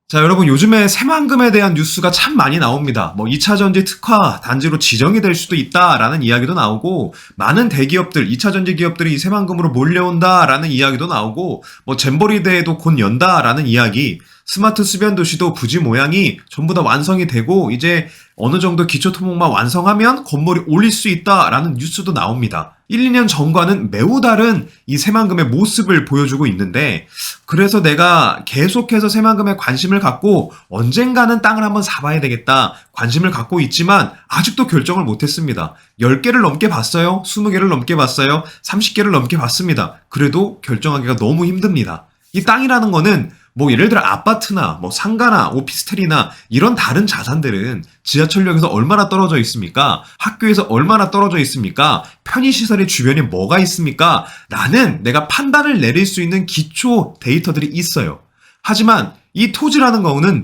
자, 여러분 요즘에 새만금에 대한 뉴스가 참 많이 나옵니다. 2차 전지 특화 단지로 지정이 될 수도 있다라는 이야기도 나오고, 많은 대기업들, 2차 전지 기업들이 이 새만금으로 몰려온다라는 이야기도 나오고, 잼버리 대회도 곧 연다라는 이야기, 스마트 수변 도시도 부지 모양이 전부 다 완성이 되고 이제 어느 정도 기초 토목만 완성하면 건물이 올릴 수 있다라는 뉴스도 나옵니다. 1, 2년 전과는 매우 다른 이 새만금의 모습을 보여주고 있는데, 그래서 내가 계속해서 새만금에 관심을 갖고 언젠가는 땅을 한번 사봐야 되겠다 관심을 갖고 있지만 아직도 결정을 못했습니다. 10개를 넘게 봤어요. 20개를 넘게 봤어요. 30개를 넘게 봤습니다. 그래도 결정하기가 너무 힘듭니다. 이 땅이라는 거는 예를 들어 아파트나 상가나 오피스텔이나 이런 다른 자산들은 지하철역에서 얼마나 떨어져 있습니까? 학교에서 얼마나 떨어져 있습니까? 편의시설의 주변에 뭐가 있습니까? 라는 내가 판단을 내릴 수 있는 기초 데이터들이 있어요. 하지만 이 토지라는 거는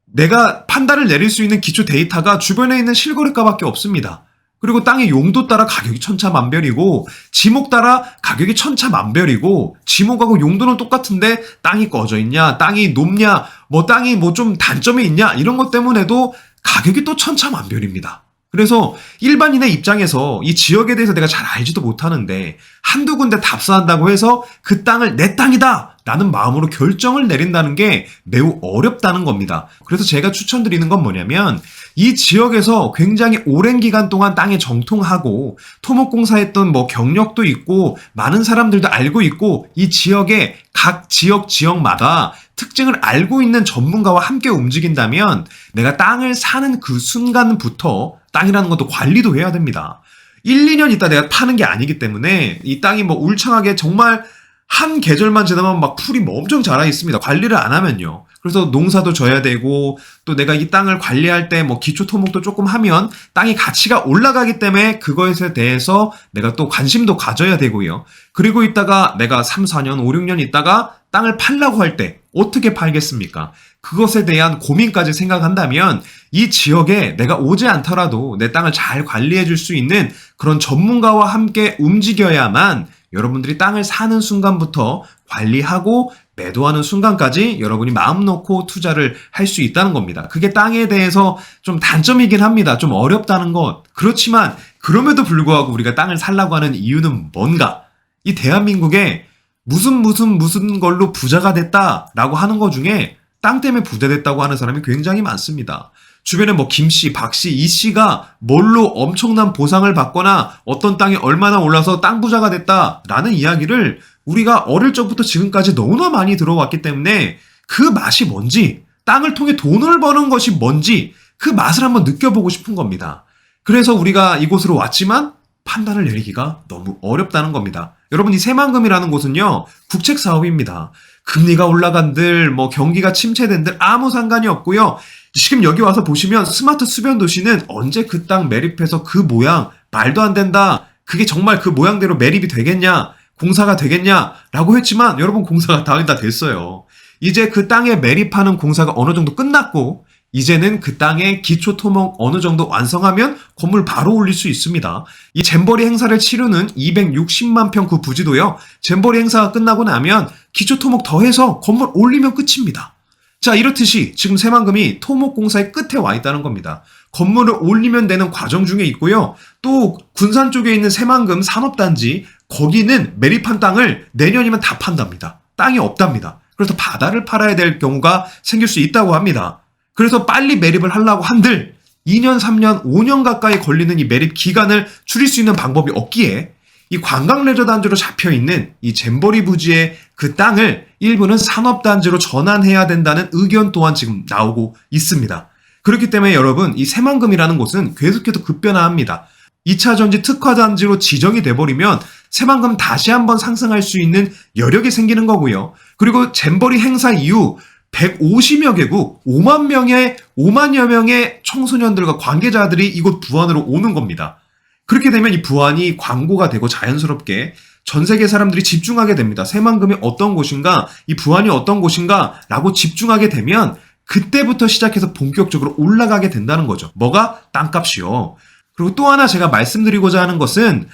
내가 판단을 내릴 수 있는 기초 데이터가 주변에 있는 실거래가밖에 없습니다. 그리고 땅의 용도 따라 가격이 천차만별이고, 지목 따라 가격이 천차만별이고, 지목하고 용도는 똑같은데 땅이 꺼져 있냐, 땅이 높냐, 땅이 좀 단점이 있냐, 이런 것 때문에도 가격이 또 천차만별입니다. 그래서 일반인의 입장에서 이 지역에 대해서 내가 잘 알지도 못하는데 한두 군데 답사한다고 해서 그 땅을 내 땅이다 라는 마음으로 결정을 내린다는 게 매우 어렵다는 겁니다. 그래서 제가 추천드리는 건 뭐냐면, 이 지역에서 굉장히 오랜 기간 동안 땅에 정통하고 토목공사했던 경력도 있고 많은 사람들도 알고 있고, 이 지역의 각 지역마다 특징을 알고 있는 전문가와 함께 움직인다면 내가 땅을 사는 그 순간부터 땅이라는 것도 관리도 해야 됩니다. 1, 2년 있다 내가 파는 게 아니기 때문에 이 땅이 울창하게 정말 한 계절만 지나면 풀이 엄청 자라 있습니다. 관리를 안 하면요. 그래서 농사도 져야 되고, 또 내가 이 땅을 관리할 때 기초 토목도 조금 하면 땅의 가치가 올라가기 때문에 그거에 대해서 내가 또 관심도 가져야 되고요. 그리고 있다가 내가 3, 4년, 5, 6년 있다가 땅을 팔려고 할 때 어떻게 팔겠습니까? 그것에 대한 고민까지 생각한다면 이 지역에 내가 오지 않더라도 내 땅을 잘 관리해 줄 수 있는 그런 전문가와 함께 움직여야만 여러분들이 땅을 사는 순간부터 관리하고 매도하는 순간까지 여러분이 마음 놓고 투자를 할 수 있다는 겁니다. 그게 땅에 대해서 좀 단점이긴 합니다. 좀 어렵다는 것. 그렇지만 그럼에도 불구하고 우리가 땅을 살라고 하는 이유는 뭔가? 이 대한민국에 무슨 걸로 부자가 됐다라고 하는 것 중에 땅 때문에 부자 됐다고 하는 사람이 굉장히 많습니다. 주변에 김씨, 박씨, 이씨가 뭘로 엄청난 보상을 받거나 어떤 땅이 얼마나 올라서 땅 부자가 됐다라는 이야기를 우리가 어릴 적부터 지금까지 너무나 많이 들어왔기 때문에 그 맛이 뭔지, 땅을 통해 돈을 버는 것이 뭔지 그 맛을 한번 느껴보고 싶은 겁니다. 그래서 우리가 이곳으로 왔지만 판단을 내리기가 너무 어렵다는 겁니다. 여러분, 이 새만금이라는 곳은요, 국책 사업입니다. 금리가 올라간들, 경기가 침체된들 아무 상관이 없고요. 지금 여기 와서 보시면 스마트 수변 도시는 언제 그 땅 매립해서 그 모양, 말도 안 된다. 그게 정말 그 모양대로 매립이 되겠냐? 공사가 되겠냐? 라고 했지만 여러분, 공사가 다 됐어요. 이제 그 땅에 매립하는 공사가 어느 정도 끝났고, 이제는 그 땅에 기초 토목 어느 정도 완성하면 건물 바로 올릴 수 있습니다. 이 잼버리 행사를 치르는 260만 평 그 부지도요, 잼버리 행사가 끝나고 나면 기초 토목 더해서 건물 올리면 끝입니다. 자, 이렇듯이 지금 새만금이 토목공사의 끝에 와 있다는 겁니다. 건물을 올리면 되는 과정 중에 있고요. 또 군산 쪽에 있는 새만금 산업단지, 거기는 매립한 땅을 내년이면 다 판답니다. 땅이 없답니다. 그래서 바다를 팔아야 될 경우가 생길 수 있다고 합니다. 그래서 빨리 매립을 하려고 한들 2년, 3년, 5년 가까이 걸리는 이 매립 기간을 줄일 수 있는 방법이 없기에 이 관광레저단지로 잡혀있는 이 잼버리 부지의 그 땅을 일부는 산업단지로 전환해야 된다는 의견 또한 지금 나오고 있습니다. 그렇기 때문에 여러분, 이 새만금이라는 곳은 계속해서 급변화합니다. 2차 전지 특화단지로 지정이 돼버리면 새만금 다시 한번 상승할 수 있는 여력이 생기는 거고요. 그리고 잼버리 행사 이후 150여 개국, 5만여 명의 청소년들과 관계자들이 이곳 부안으로 오는 겁니다. 그렇게 되면 이 부안이 광고가 되고 자연스럽게 전 세계 사람들이 집중하게 됩니다. 새만금이 어떤 곳인가, 이 부안이 어떤 곳인가 라고 집중하게 되면 그때부터 시작해서 본격적으로 올라가게 된다는 거죠. 뭐가? 땅값이요. 그리고 또 하나 제가 말씀드리고자 하는 것은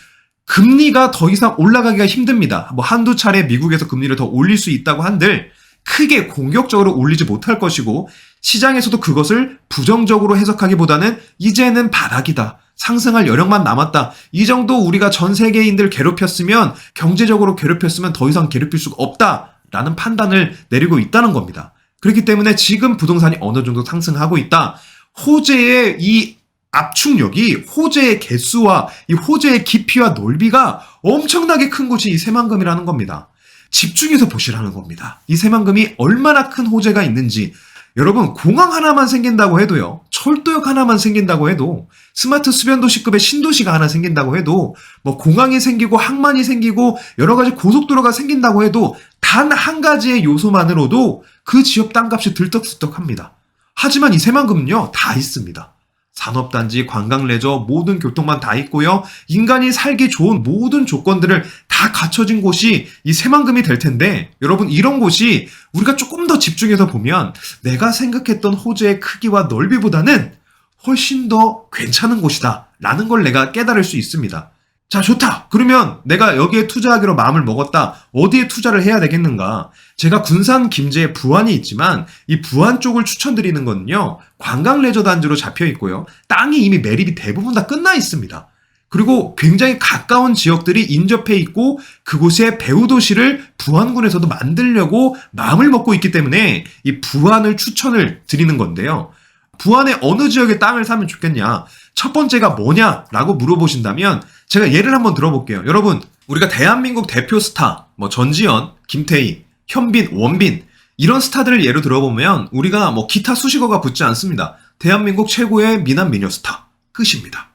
금리가 더 이상 올라가기가 힘듭니다. 한두 차례 미국에서 금리를 더 올릴 수 있다고 한들 크게 공격적으로 올리지 못할 것이고 시장에서도 그것을 부정적으로 해석하기보다는 이제는 바닥이다. 상승할 여력만 남았다. 이 정도 우리가 전 세계인들 괴롭혔으면 경제적으로 괴롭혔으면 더 이상 괴롭힐 수가 없다라는 판단을 내리고 있다는 겁니다. 그렇기 때문에 지금 부동산이 어느 정도 상승하고 있다. 호재의 이 압축력이 호재의 개수와 이 호재의 깊이와 넓이가 엄청나게 큰 곳이 이 새만금이라는 겁니다. 집중해서 보시라는 겁니다. 이 새만금이 얼마나 큰 호재가 있는지. 여러분, 공항 하나만 생긴다고 해도요, 철도역 하나만 생긴다고 해도, 스마트 수변도시급의 신도시가 하나 생긴다고 해도, 뭐 공항이 생기고 항만이 생기고 여러 가지 고속도로가 생긴다고 해도 단 한 가지의 요소만으로도 그 지역 땅값이 들떡들떡합니다. 하지만 이 새만금은요, 다 있습니다. 산업단지, 관광레저, 모든 교통만 다 있고요. 인간이 살기 좋은 모든 조건들을 다 갖춰진 곳이 이 새만금이 될 텐데, 여러분, 이런 곳이 우리가 조금 더 집중해서 보면 내가 생각했던 호재의 크기와 넓이보다는 훨씬 더 괜찮은 곳이다 라는 걸 내가 깨달을 수 있습니다. 자, 좋다. 그러면 내가 여기에 투자하기로 마음을 먹었다. 어디에 투자를 해야 되겠는가? 제가 군산 김제에 부안이 있지만 이 부안 쪽을 추천드리는 거는요, 관광 레저 단지로 잡혀 있고요. 땅이 이미 매립이 대부분 다 끝나 있습니다. 그리고 굉장히 가까운 지역들이 인접해 있고 그곳에 배후도시를 부안군에서도 만들려고 마음을 먹고 있기 때문에 이 부안을 추천을 드리는 건데요. 부안의 어느 지역에 땅을 사면 좋겠냐? 첫 번째가 뭐냐라고 물어보신다면 제가 예를 한번 들어볼게요. 여러분, 우리가 대한민국 대표 스타, 뭐 전지현, 김태희, 현빈, 원빈 이런 스타들을 예로 들어보면 우리가 뭐 기타 수식어가 붙지 않습니다. 대한민국 최고의 미남 미녀 스타. 끝입니다.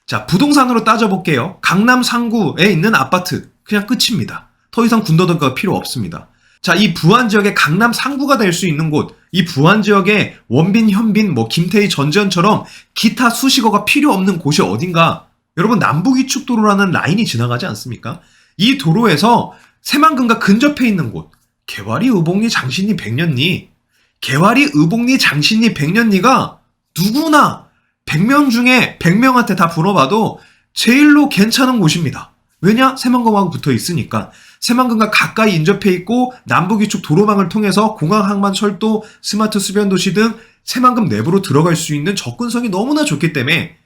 자, 부동산으로 따져볼게요. 강남 상구에 있는 아파트. 그냥 끝입니다. 더 이상 군더더기가 필요 없습니다. 자, 이 부안 지역의 강남 상구가 될 수 있는 곳, 이 부안 지역에 원빈, 현빈, 뭐 김태희, 전지현처럼 기타 수식어가 필요 없는 곳이 어딘가? 여러분, 남북이축도로라는 라인이 지나가지 않습니까? 이 도로에서 새만금과 근접해 있는 곳, 개화리, 의복리, 장신리, 백년리. 개화리, 의복리, 장신리, 백년리가 누구나 100명 중에 100명한테 다 물어봐도 제일로 괜찮은 곳입니다. 왜냐? 새만금하고 붙어 있으니까. 새만금과 가까이 인접해 있고 남북이축 도로망을 통해서 공항, 항만, 철도, 스마트 수변도시 등 새만금 내부로 들어갈 수 있는 접근성이 너무나 좋기 때문에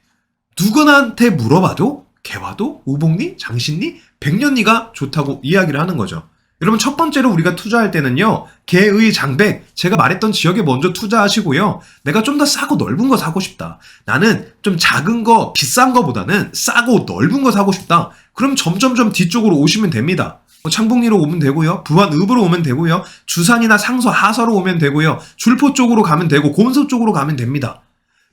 누구한테 물어봐도 개화도, 의복리, 장신리, 백년리가 좋다고 이야기를 하는 거죠. 여러분, 첫 번째로 우리가 투자할 때는요, 개의 장백, 제가 말했던 지역에 먼저 투자하시고요. 내가 좀 더 싸고 넓은 거 사고 싶다. 나는 좀 작은 거, 비싼 거보다는 싸고 넓은 거 사고 싶다. 그럼 점점점 뒤쪽으로 오시면 됩니다. 창북리로 오면 되고요. 부안읍으로 오면 되고요. 주산이나 상서, 하서로 오면 되고요. 줄포 쪽으로 가면 되고 곰소 쪽으로 가면 됩니다.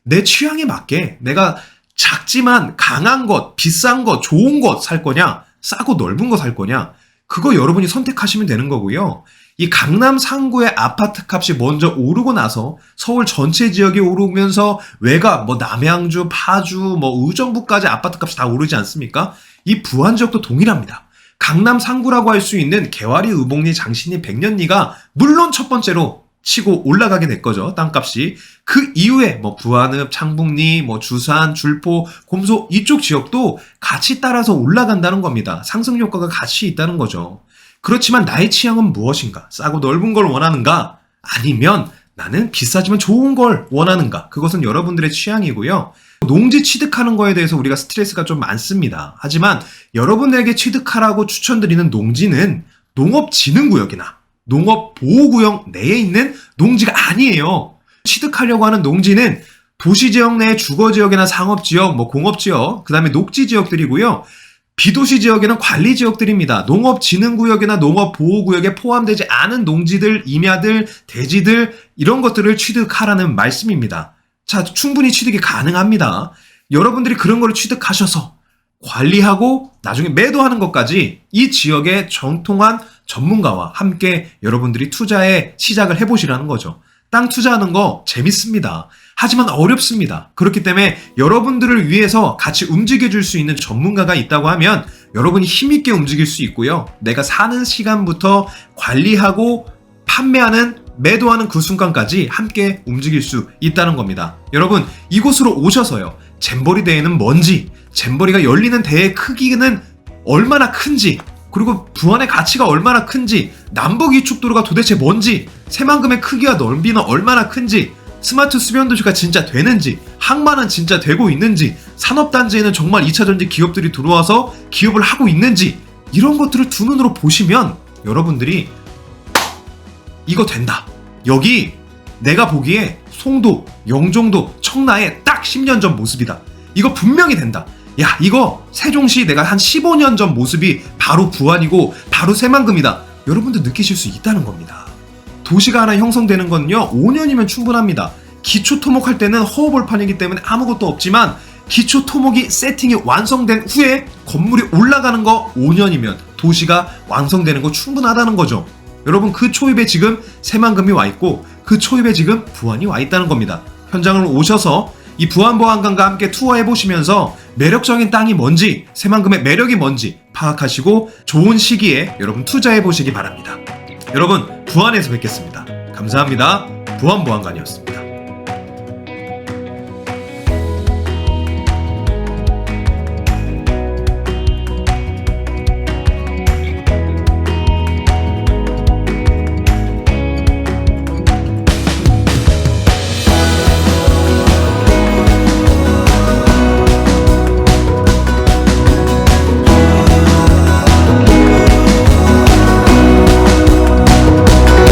내 취향에 맞게 내가 작지만 강한 것, 비싼 것, 좋은 것 살 거냐, 싸고 넓은 거 살 거냐, 그거 여러분이 선택하시면 되는 거고요. 이 강남 상구의 아파트 값이 먼저 오르고 나서 서울 전체 지역이 오르면서 외곽, 뭐 남양주, 파주, 뭐 의정부까지 아파트 값이 다 오르지 않습니까? 이 부안 지역도 동일합니다. 강남 상구라고 할 수 있는 개화리, 의복리, 장신리, 백년리가 물론 첫 번째로 치고 올라가게 될 거죠. 땅값이. 그 이후에 뭐 부안읍, 창북리, 뭐 주산, 줄포, 곰소 이쪽 지역도 같이 따라서 올라간다는 겁니다. 상승 효과가 같이 있다는 거죠. 그렇지만 나의 취향은 무엇인가? 싸고 넓은 걸 원하는가? 아니면 나는 비싸지만 좋은 걸 원하는가? 그것은 여러분들의 취향이고요. 농지 취득하는 거에 대해서 우리가 스트레스가 좀 많습니다. 하지만 여러분들에게 취득하라고 추천드리는 농지는 농업진흥구역이나 농업보호구역 내에 있는 농지가 아니에요. 취득하려고 하는 농지는 도시지역 내의 주거지역이나 상업지역, 뭐 공업지역, 그 다음에 녹지지역들이고요. 비도시 지역에는 관리지역들입니다. 농업진흥구역이나 농업보호구역에 포함되지 않은 농지들, 임야들, 대지들 이런 것들을 취득하라는 말씀입니다. 자, 충분히 취득이 가능합니다. 여러분들이 그런 걸 취득하셔서 관리하고 나중에 매도하는 것까지 이 지역의 정통한 전문가와 함께 여러분들이 투자에 시작을 해보시라는 거죠. 땅 투자하는 거 재밌습니다. 하지만 어렵습니다. 그렇기 때문에 여러분들을 위해서 같이 움직여줄 수 있는 전문가가 있다고 하면 여러분이 힘있게 움직일 수 있고요. 내가 사는 시간부터 관리하고 판매하는 매도하는 그 순간까지 함께 움직일 수 있다는 겁니다. 여러분, 이곳으로 오셔서요. 잼버리 대회는 뭔지, 잼버리가 열리는 대회 크기는 얼마나 큰지 그리고 부안의 가치가 얼마나 큰지, 남북 이축도로가 도대체 뭔지, 새만금의 크기와 넓이는 얼마나 큰지, 스마트 수변 도시가 진짜 되는지, 항만은 진짜 되고 있는지, 산업단지에는 정말 2차전지 기업들이 들어와서 기업을 하고 있는지, 이런 것들을 두 눈으로 보시면 여러분들이 이거 된다. 여기 내가 보기에 송도, 영종도, 청라의 딱 10년 전 모습이다. 이거 분명히 된다. 야, 이거 세종시 내가 한 15년 전 모습이 바로 부안이고 바로 새만금이다. 여러분들 느끼실 수 있다는 겁니다. 도시가 하나 형성되는 건요 5년이면 충분합니다. 기초 토목할 때는 허허벌판이기 때문에 아무것도 없지만 기초 토목이 세팅이 완성된 후에 건물이 올라가는 거 5년이면 도시가 완성되는 거 충분하다는 거죠. 여러분, 그 초입에 지금 새만금이 와 있고 그 초입에 지금 부안이 와 있다는 겁니다. 현장을 오셔서 이 부안보안관과 함께 투어해 보시면서 매력적인 땅이 뭔지, 새만금의 매력이 뭔지 파악하시고 좋은 시기에 여러분 투자해 보시기 바랍니다. 여러분, 부안에서 뵙겠습니다. 감사합니다. 부안보안관이었습니다.